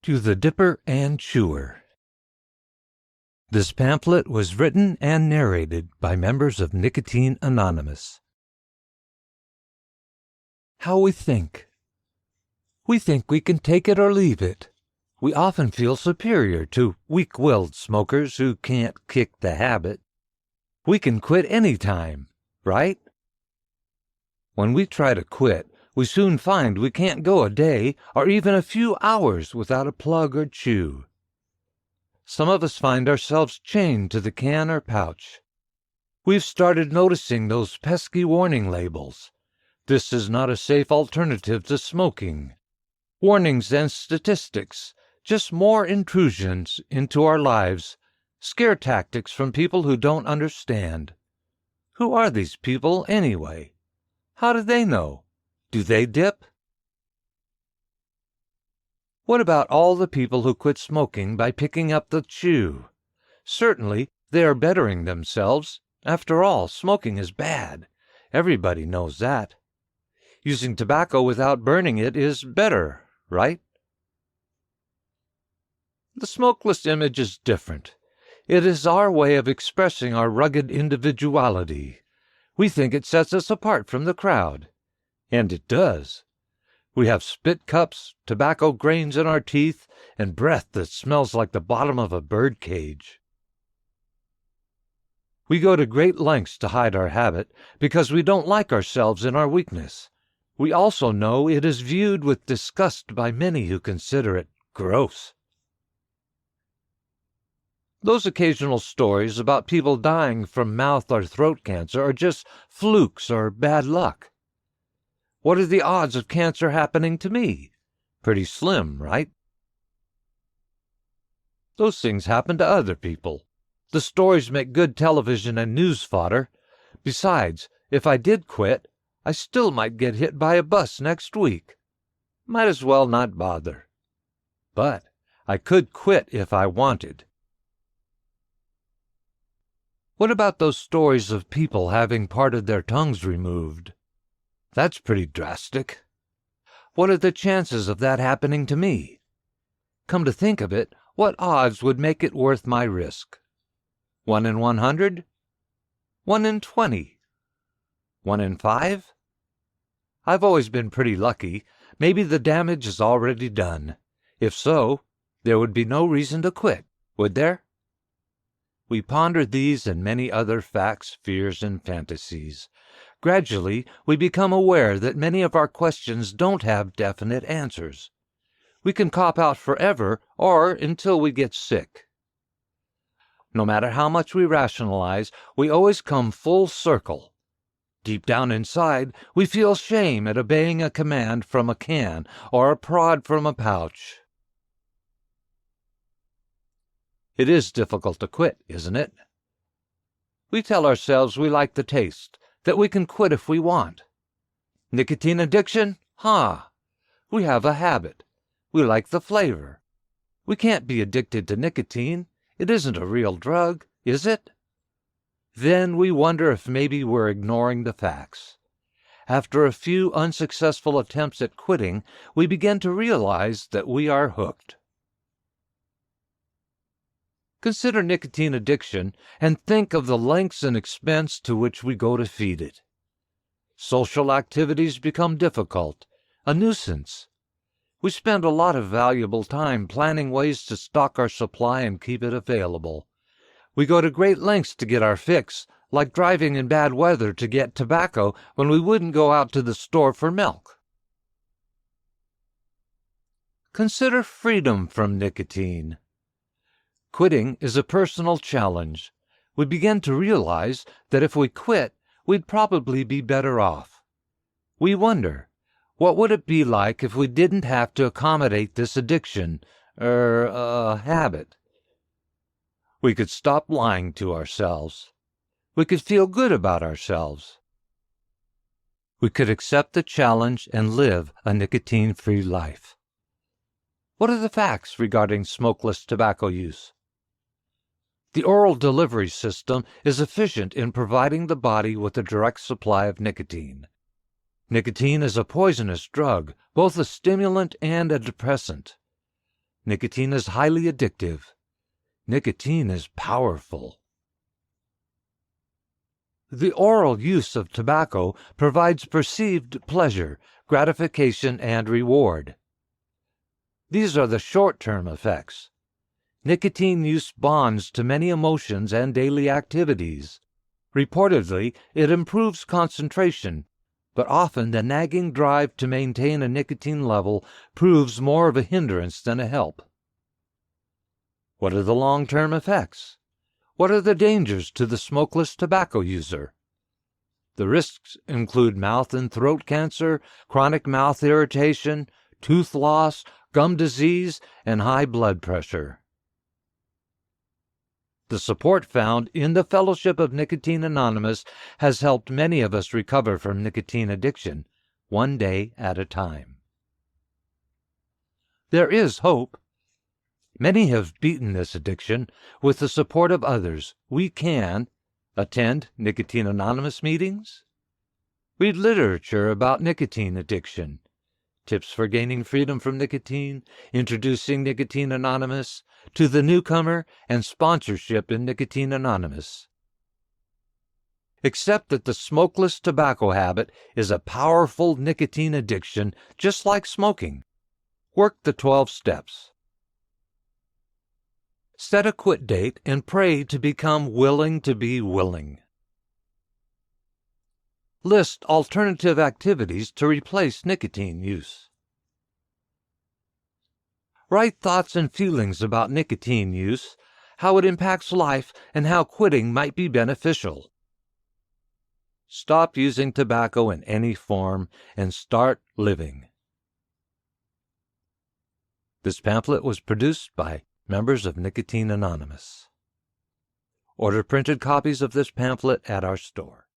To the Dipper and Chewer. This pamphlet was written and narrated by members of Nicotine Anonymous. How we think. We think we can take it or leave it. We often feel superior to weak-willed smokers who can't kick the habit. We can quit any time, right? When we try to quit, we soon find we can't go a day or even a few hours without a plug or chew. Some of us find ourselves chained to the can or pouch. We've started noticing those pesky warning labels. This is not a safe alternative to smoking. Warnings and statistics, just more intrusions into our lives, scare tactics from people who don't understand. Who are these people anyway? How do they know? Do they dip? What about all the people who quit smoking by picking up the chew? Certainly, they are bettering themselves. After all, smoking is bad. Everybody knows that. Using tobacco without burning it is better, right? The smokeless image is different. It is our way of expressing our rugged individuality. We think it sets us apart from the crowd. And it does. We have spit cups, tobacco grains in our teeth, and breath that smells like the bottom of a bird cage. We go to great lengths to hide our habit because we don't like ourselves in our weakness. We also know it is viewed with disgust by many who consider it gross. Those occasional stories about people dying from mouth or throat cancer are just flukes or bad luck. What are the odds of cancer happening to me? Pretty slim, right? Those things happen to other people. The stories make good television and news fodder. Besides, if I did quit, I still might get hit by a bus next week. Might as well not bother. But I could quit if I wanted. What about those stories of people having part of their tongues removed? That's pretty drastic. What are the chances of that happening to me? Come to think of it, what odds would make it worth my risk? 1 in 100? 1 in 20? 1 in 5? I've always been pretty lucky. Maybe the damage is already done. If so, there would be no reason to quit, would there? We ponder these and many other facts, fears, and fantasies. Gradually, we become aware that many of our questions don't have definite answers. We can cop out forever or until we get sick. No matter how much we rationalize, we always come full circle. Deep down inside, we feel shame at obeying a command from a can or a prod from a pouch. It is difficult to quit, isn't it? We tell ourselves we like the taste, that we can quit if we want. Nicotine addiction? We have a habit. We like the flavor. We can't be addicted to nicotine. It isn't a real drug, is it? Then we wonder if maybe we're ignoring the facts. After a few unsuccessful attempts at quitting, we begin to realize that we are hooked. Consider nicotine addiction and think of the lengths and expense to which we go to feed it. Social activities become difficult, a nuisance. We spend a lot of valuable time planning ways to stock our supply and keep it available. We go to great lengths to get our fix, like driving in bad weather to get tobacco when we wouldn't go out to the store for milk. Consider freedom from nicotine. Quitting is a personal challenge. We begin to realize that if we quit, we'd probably be better off. We wonder, what would it be like if we didn't have to accommodate this addiction, habit? We could stop lying to ourselves. We could feel good about ourselves. We could accept the challenge and live a nicotine-free life. What are the facts regarding smokeless tobacco use? The oral delivery system is efficient in providing the body with a direct supply of nicotine. Nicotine is a poisonous drug, both a stimulant and a depressant. Nicotine is highly addictive. Nicotine is powerful. The oral use of tobacco provides perceived pleasure, gratification, and reward. These are the short-term effects. Nicotine use bonds to many emotions and daily activities. Reportedly, it improves concentration, but often the nagging drive to maintain a nicotine level proves more of a hindrance than a help. What are the long-term effects? What are the dangers to the smokeless tobacco user? The risks include mouth and throat cancer, chronic mouth irritation, tooth loss, gum disease, and high blood pressure. The support found in the Fellowship of Nicotine Anonymous has helped many of us recover from nicotine addiction, one day at a time. There is hope. Many have beaten this addiction. With the support of others, we can attend Nicotine Anonymous meetings, read literature about nicotine addiction, tips for gaining freedom from nicotine, introducing Nicotine Anonymous to the newcomer, and sponsorship in Nicotine Anonymous. Accept that the smokeless tobacco habit is a powerful nicotine addiction just like smoking. Work the 12 steps. Set a quit date and pray to become willing to be willing. List alternative activities to replace nicotine use. Write thoughts and feelings about nicotine use, how it impacts life, and how quitting might be beneficial. Stop using tobacco in any form and start living. This pamphlet was produced by members of Nicotine Anonymous. Order printed copies of this pamphlet at our store.